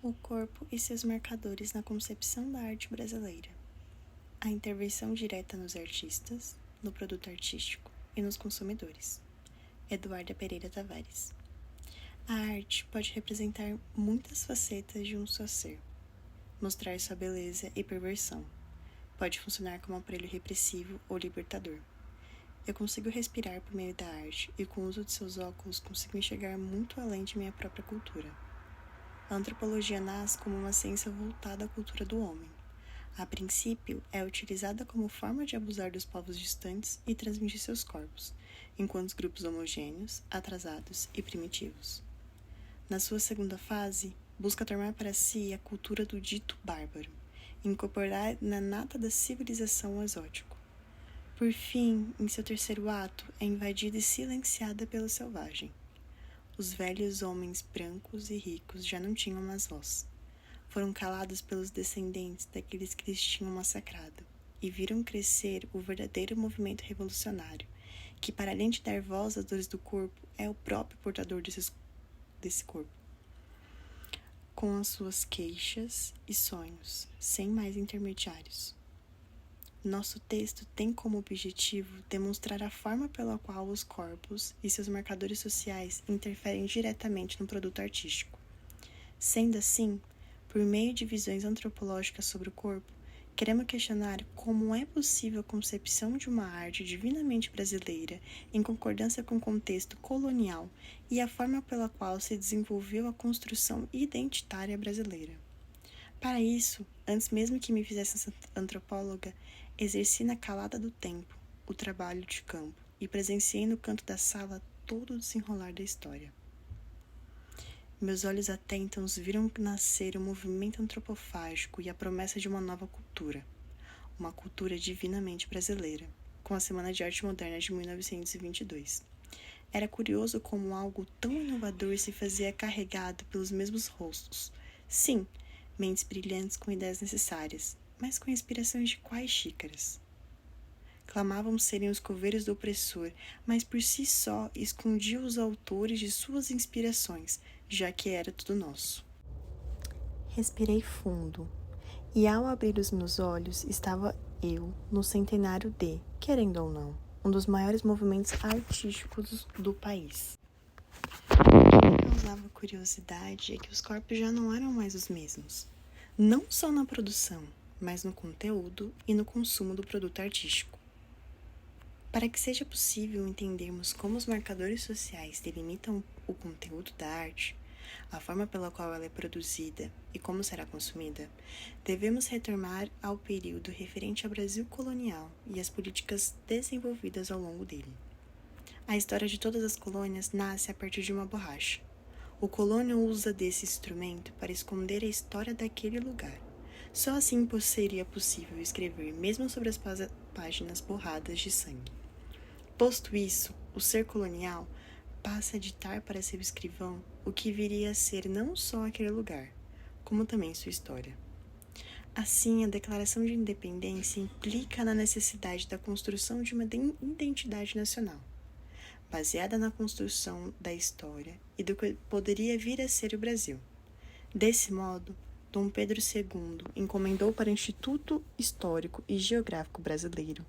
O corpo e seus marcadores na concepção da arte brasileira. A intervenção direta nos artistas, no produto artístico e nos consumidores. Eduarda Pereira Tavares. A arte pode representar muitas facetas de um só ser, mostrar sua beleza e perversão. Pode funcionar como um aparelho repressivo ou libertador. Eu consigo respirar por meio da arte e com o uso de seus óculos consigo enxergar muito além de minha própria cultura. A antropologia nasce como uma ciência voltada à cultura do homem. A princípio, é utilizada como forma de abusar dos povos distantes e transmitir seus corpos, enquanto grupos homogêneos, atrasados e primitivos. Na sua segunda fase, busca tomar para si a cultura do dito bárbaro, incorporar na nata da civilização o exótico. Por fim, em seu terceiro ato, é invadida e silenciada pelo selvagem. Os velhos homens brancos e ricos já não tinham mais voz. Foram calados pelos descendentes daqueles que lhes tinham massacrado e viram crescer o verdadeiro movimento revolucionário, que, para além de dar voz às dores do corpo, é o próprio portador desse corpo, com as suas queixas e sonhos, sem mais intermediários. Nosso texto tem como objetivo demonstrar a forma pela qual os corpos e seus marcadores sociais interferem diretamente no produto artístico. Sendo assim, por meio de visões antropológicas sobre o corpo, queremos questionar como é possível a concepção de uma arte divinamente brasileira em concordância com o contexto colonial e a forma pela qual se desenvolveu a construção identitária brasileira. Para isso, antes mesmo que me fizesse antropóloga, exerci na calada do tempo o trabalho de campo e presenciei no canto da sala todo o desenrolar da história. Meus olhos atentos viram nascer o movimento antropofágico e a promessa de uma nova cultura, uma cultura divinamente brasileira, com a Semana de Arte Moderna de 1922. Era curioso como algo tão inovador se fazia carregado pelos mesmos rostos. Sim, mentes brilhantes com ideias necessárias, mas com inspirações de quais xícaras? Clamavam serem os coveiros do opressor, mas por si só escondiam os autores de suas inspirações, já que era tudo nosso. Respirei fundo, e ao abrir os meus olhos estava eu no centenário de, querendo ou não, um dos maiores movimentos artísticos do país. O que me causava curiosidade é que os corpos já não eram mais os mesmos, não só na produção, mas no conteúdo e no consumo do produto artístico. Para que seja possível entendermos como os marcadores sociais delimitam o conteúdo da arte, a forma pela qual ela é produzida e como será consumida, devemos retornar ao período referente ao Brasil colonial e às políticas desenvolvidas ao longo dele. A história de todas as colônias nasce a partir de uma borracha. O colônio usa desse instrumento para esconder a história daquele lugar. Só assim seria possível escrever mesmo sobre as páginas borradas de sangue. Posto isso, o ser colonial passa a ditar para seu escrivão o que viria a ser não só aquele lugar, como também sua história. Assim, a Declaração de Independência implica na necessidade da construção de uma identidade nacional, baseada na construção da história e do que poderia vir a ser o Brasil. Desse modo, Dom Pedro II encomendou para o Instituto Histórico e Geográfico Brasileiro,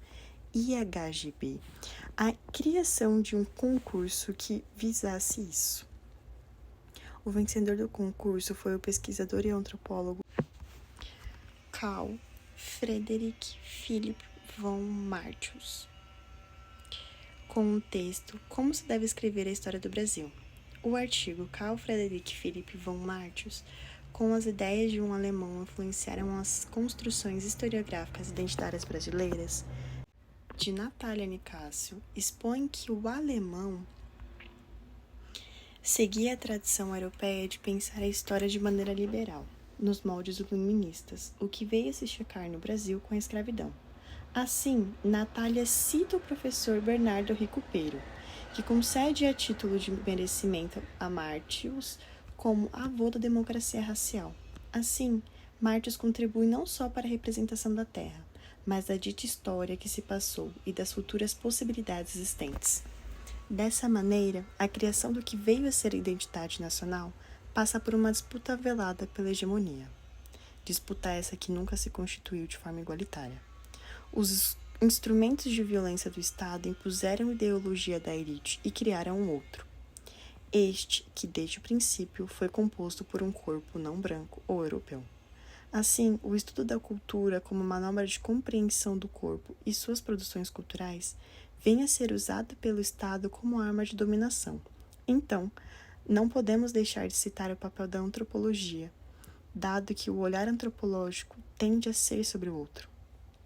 IHGB, a criação de um concurso que visasse isso. O vencedor do concurso foi o pesquisador e antropólogo Carl Friedrich Philipp von Martius, com o texto Como se deve escrever a história do Brasil. O artigo Carl Friedrich Philipp von Martius, com as ideias de um alemão, influenciaram as construções historiográficas identitárias brasileiras, de Natália Nicásio, expõe que o alemão seguia a tradição europeia de pensar a história de maneira liberal, nos moldes iluministas, o que veio a se chocar no Brasil com a escravidão. Assim, Natália cita o professor Bernardo Recupero, que concede a título de merecimento a Martius como avô da democracia racial. Assim, Martius contribui não só para a representação da terra, mas da dita história que se passou e das futuras possibilidades existentes. Dessa maneira, a criação do que veio a ser a identidade nacional passa por uma disputa velada pela hegemonia. Disputa essa que nunca se constituiu de forma igualitária. Os instrumentos de violência do Estado impuseram a ideologia da elite e criaram um outro. Este, que desde o princípio foi composto por um corpo não branco ou europeu. Assim, o estudo da cultura como manobra de compreensão do corpo e suas produções culturais vem a ser usado pelo Estado como arma de dominação. Então, não podemos deixar de citar o papel da antropologia, dado que o olhar antropológico tende a ser sobre o outro.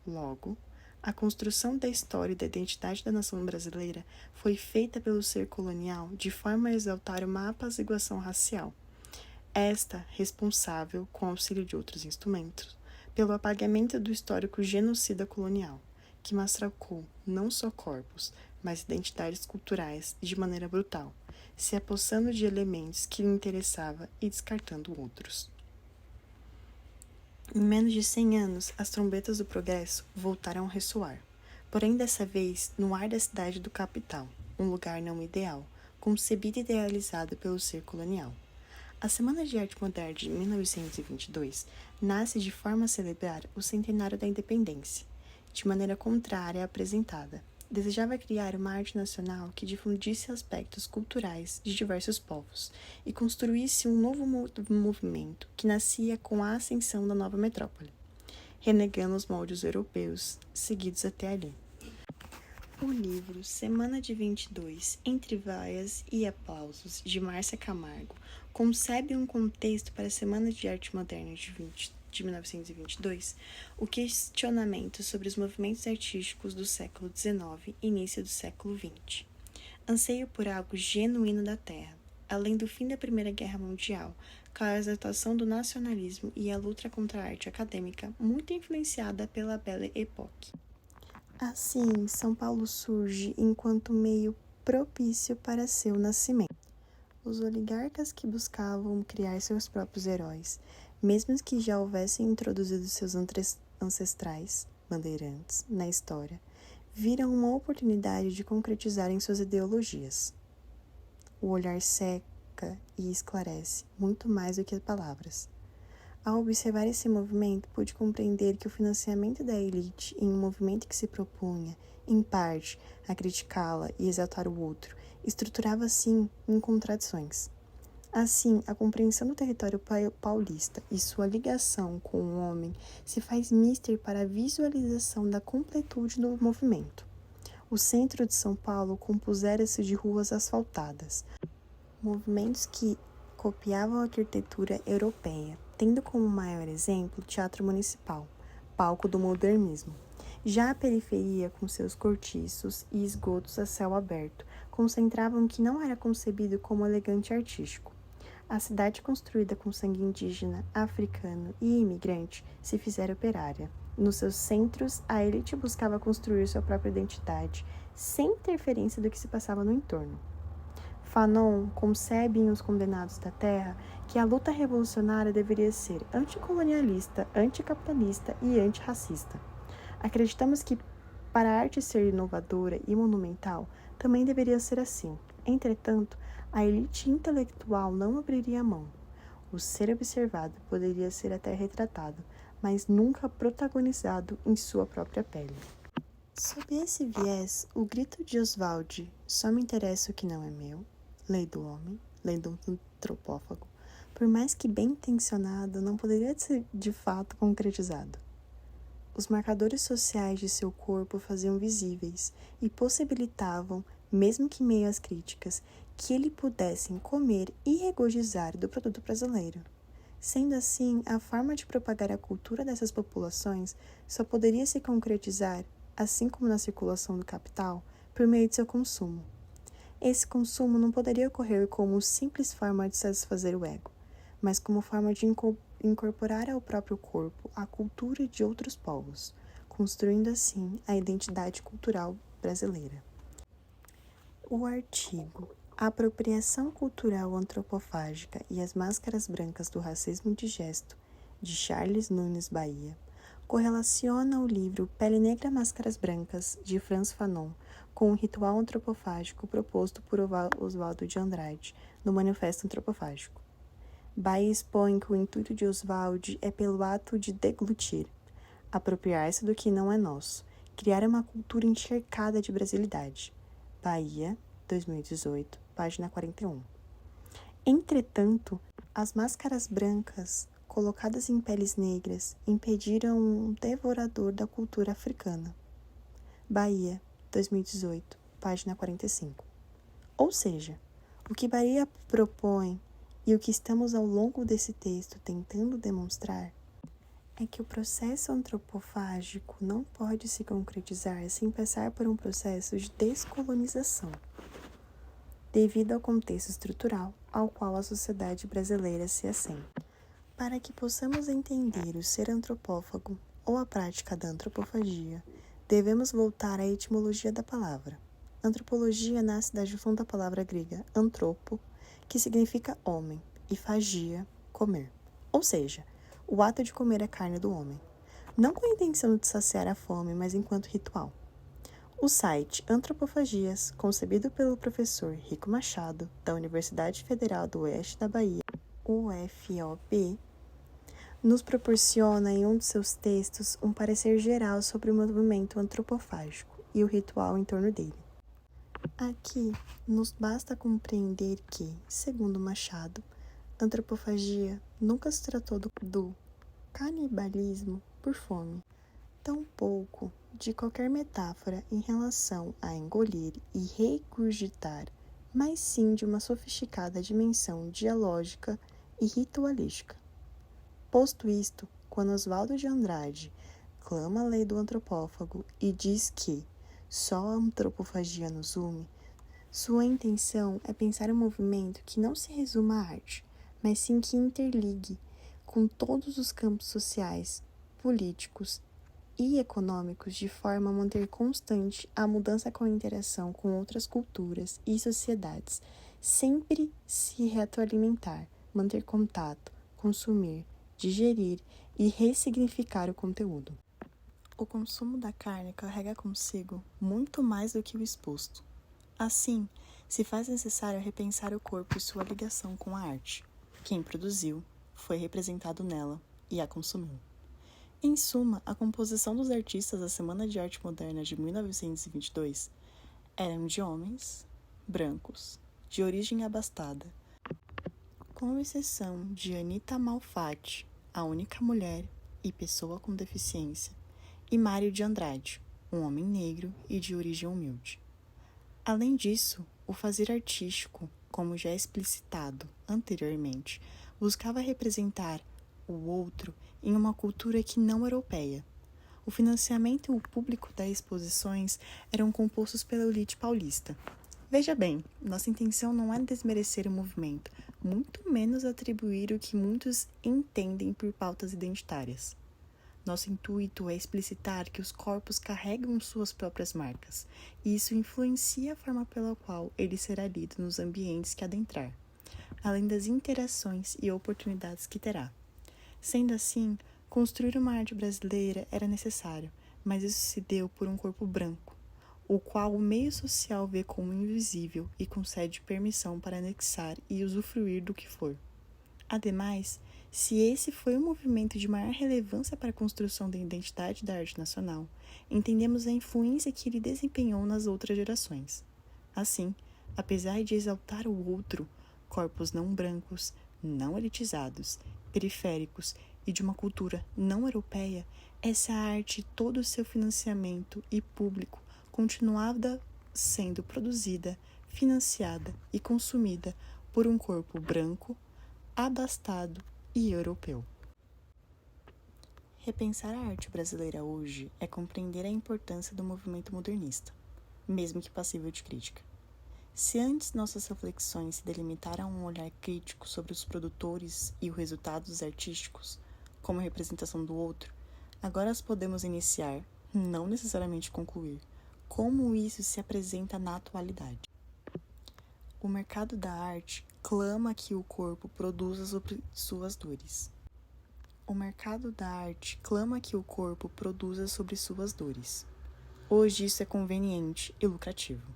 Logo, a construção da história e da identidade da nação brasileira foi feita pelo ser colonial de forma a exaltar uma apaziguação racial. Esta responsável, com auxílio de outros instrumentos, pelo apagamento do histórico genocida colonial, que massacrou não só corpos, mas identidades culturais de maneira brutal, se apossando de elementos que lhe interessava e descartando outros. Em menos de 100 anos, as trombetas do progresso voltaram a ressoar, porém dessa vez no ar da cidade do capital, um lugar não ideal, concebido e idealizado pelo ser colonial. A Semana de Arte Moderna de 1922 nasce de forma a celebrar o centenário da independência, de maneira contrária à apresentada. Desejava criar uma arte nacional que difundisse aspectos culturais de diversos povos e construísse um novo movimento que nascia com a ascensão da nova metrópole, renegando os moldes europeus seguidos até ali. O livro Semana de 22, Entre Vaias e Aplausos, de Márcia Camargo, concebe um contexto para a Semana de Arte Moderna de 1922, o questionamento sobre os movimentos artísticos do século XIX e início do século XX. Anseio por algo genuíno da terra, além do fim da Primeira Guerra Mundial, com a exaltação do nacionalismo e a luta contra a arte acadêmica, muito influenciada pela Belle Époque. Assim, São Paulo surge enquanto meio propício para seu nascimento. Os oligarcas que buscavam criar seus próprios heróis, mesmo que já houvessem introduzido seus ancestrais, bandeirantes, na história, viram uma oportunidade de concretizarem suas ideologias. O olhar seca e esclarece muito mais do que as palavras. Ao observar esse movimento, pude compreender que o financiamento da elite em um movimento que se propunha, em parte, a criticá-la e exaltar o outro, estruturava, assim, em contradições. Assim, a compreensão do território paulista e sua ligação com o homem se faz mister para a visualização da completude do movimento. O centro de São Paulo compusera-se de ruas asfaltadas, movimentos que copiavam a arquitetura europeia, tendo como maior exemplo o Teatro Municipal, palco do modernismo. Já a periferia, com seus cortiços e esgotos a céu aberto, concentravam o que não era concebido como elegante artístico. A cidade construída com sangue indígena, africano e imigrante se fizera operária. Nos seus centros, a elite buscava construir sua própria identidade, sem interferência do que se passava no entorno. Fanon concebe em Os Condenados da Terra que a luta revolucionária deveria ser anticolonialista, anticapitalista e antirracista. Acreditamos que, para a arte ser inovadora e monumental, também deveria ser assim. Entretanto, a elite intelectual não abriria a mão. O ser observado poderia ser até retratado, mas nunca protagonizado em sua própria pele. Sob esse viés, o grito de Oswald, só me interessa o que não é meu, lei do homem, lei do antropófago, por mais que bem intencionado, não poderia ser de fato concretizado. Os marcadores sociais de seu corpo faziam visíveis e possibilitavam, mesmo que meio às críticas, que ele pudessem comer e regozijar do produto brasileiro. Sendo assim, a forma de propagar a cultura dessas populações só poderia se concretizar, assim como na circulação do capital, por meio de seu consumo. Esse consumo não poderia ocorrer como simples forma de satisfazer o ego, mas como forma de incorporar ao próprio corpo a cultura de outros povos, construindo assim a identidade cultural brasileira. O artigo Apropriação Cultural Antropofágica e as Máscaras Brancas do Racismo Indigesto, de Charles Nunes Bahia, correlaciona o livro Pele Negra Máscaras Brancas, de Frantz Fanon, com o ritual antropofágico proposto por Oswaldo de Andrade no Manifesto Antropofágico. Bahia expõe que o intuito de Oswald é pelo ato de deglutir, apropriar-se do que não é nosso, criar uma cultura encharcada de brasilidade. Bahia, 2018, página 41. Entretanto, as máscaras brancas, colocadas em peles negras, impediram um devorador da cultura africana. Bahia, 2018, página 45. Ou seja, o que Bahia propõe e o que estamos ao longo desse texto tentando demonstrar é que o processo antropofágico não pode se concretizar sem passar por um processo de descolonização, devido ao contexto estrutural ao qual a sociedade brasileira se assenta. Para que possamos entender o ser antropófago ou a prática da antropofagia, devemos voltar à etimologia da palavra. Antropologia nasce da junção da palavra grega antropo, que significa homem, e fagia, comer. Ou seja, o ato de comer a carne do homem. Não com a intenção de saciar a fome, mas enquanto ritual. O site Antropofagias, concebido pelo professor Rico Machado, da Universidade Federal do Oeste da Bahia, UFOB, nos proporciona em um de seus textos um parecer geral sobre o movimento antropofágico e o ritual em torno dele. Aqui, nos basta compreender que, segundo Machado, antropofagia nunca se tratou do canibalismo por fome, tampouco de qualquer metáfora em relação a engolir e regurgitar, mas sim de uma sofisticada dimensão dialógica e ritualística. Posto isto, quando Oswaldo de Andrade clama a lei do antropófago e diz que só a antropofagia nos une, sua intenção é pensar um movimento que não se resuma à arte, mas sim que interligue com todos os campos sociais, políticos e econômicos de forma a manter constante a mudança com a interação com outras culturas e sociedades, sempre se retroalimentar, manter contato, consumir, digerir e ressignificar o conteúdo. O consumo da carne carrega consigo muito mais do que o exposto. Assim, se faz necessário repensar o corpo e sua ligação com a arte. Quem produziu foi representado nela e a consumiu. Em suma, a composição dos artistas da Semana de Arte Moderna de 1922 eram de homens, brancos, de origem abastada, com exceção de Anita Malfatti, a única mulher e pessoa com deficiência, e Mário de Andrade, um homem negro e de origem humilde. Além disso, o fazer artístico, como já explicitado anteriormente, buscava representar o outro em uma cultura que não europeia. O financiamento e o público das exposições eram compostos pela elite paulista. Veja bem, nossa intenção não é desmerecer o movimento, muito menos atribuir o que muitos entendem por pautas identitárias. Nosso intuito é explicitar que os corpos carregam suas próprias marcas, e isso influencia a forma pela qual ele será lido nos ambientes que adentrar, além das interações e oportunidades que terá. Sendo assim, construir uma arte brasileira era necessário, mas isso se deu por um corpo branco, o qual o meio social vê como invisível e concede permissão para anexar e usufruir do que for. Ademais, se esse foi um movimento de maior relevância para a construção da identidade da arte nacional, entendemos a influência que ele desempenhou nas outras gerações. Assim, apesar de exaltar o outro, corpos não brancos, não elitizados, periféricos e de uma cultura não europeia, essa arte, todo o seu financiamento e público continuava sendo produzida, financiada e consumida por um corpo branco, abastado e europeu. Repensar a arte brasileira hoje é compreender a importância do movimento modernista, mesmo que passível de crítica. Se antes nossas reflexões se delimitaram a um olhar crítico sobre os produtores e o resultado dos artísticos, como representação do outro, agora as podemos iniciar, não necessariamente concluir, como isso se apresenta na atualidade. O mercado da arte clama que o corpo produza sobre suas dores. O mercado da arte clama que o corpo produza sobre suas dores. Hoje isso é conveniente e lucrativo.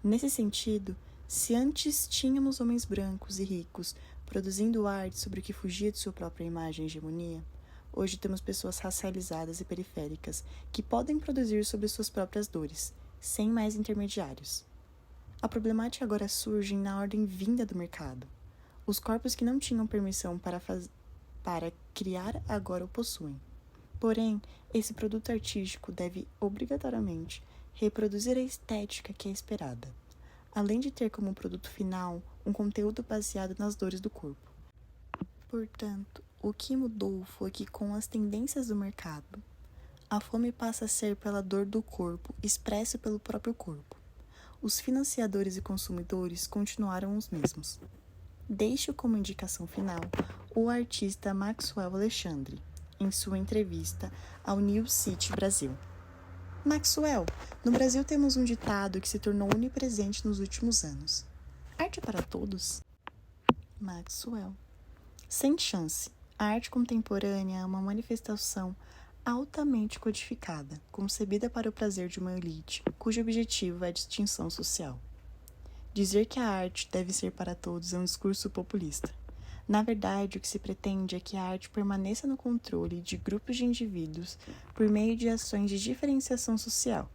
Nesse sentido, se antes tínhamos homens brancos e ricos produzindo arte sobre o que fugia de sua própria imagem e hegemonia, hoje temos pessoas racializadas e periféricas que podem produzir sobre suas próprias dores, sem mais intermediários. A problemática agora surge na ordem vinda do mercado. Os corpos que não tinham permissão para criar agora o possuem. Porém, esse produto artístico deve, obrigatoriamente, reproduzir a estética que é esperada, além de ter como produto final um conteúdo baseado nas dores do corpo. Portanto, o que mudou foi que, com as tendências do mercado, a fome passa a ser pela dor do corpo, expressa pelo próprio corpo. Os financiadores e consumidores continuaram os mesmos. Deixo como indicação final o artista Maxwell Alexandre, em sua entrevista ao New City Brasil. Maxwell, no Brasil temos um ditado que se tornou onipresente nos últimos anos. Arte para todos? Maxwell. Sem chance. A arte contemporânea é uma manifestação altamente codificada, concebida para o prazer de uma elite, cujo objetivo é a distinção social. Dizer que a arte deve ser para todos é um discurso populista. Na verdade, o que se pretende é que a arte permaneça no controle de grupos de indivíduos por meio de ações de diferenciação social,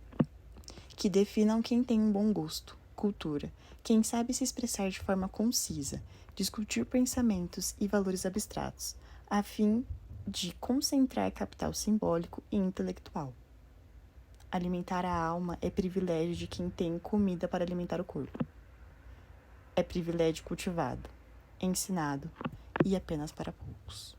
que definam quem tem um bom gosto, cultura, quem sabe se expressar de forma concisa, discutir pensamentos e valores abstratos, a fim de concentrar capital simbólico e intelectual. Alimentar a alma é privilégio de quem tem comida para alimentar o corpo. É privilégio cultivado, ensinado e apenas para poucos.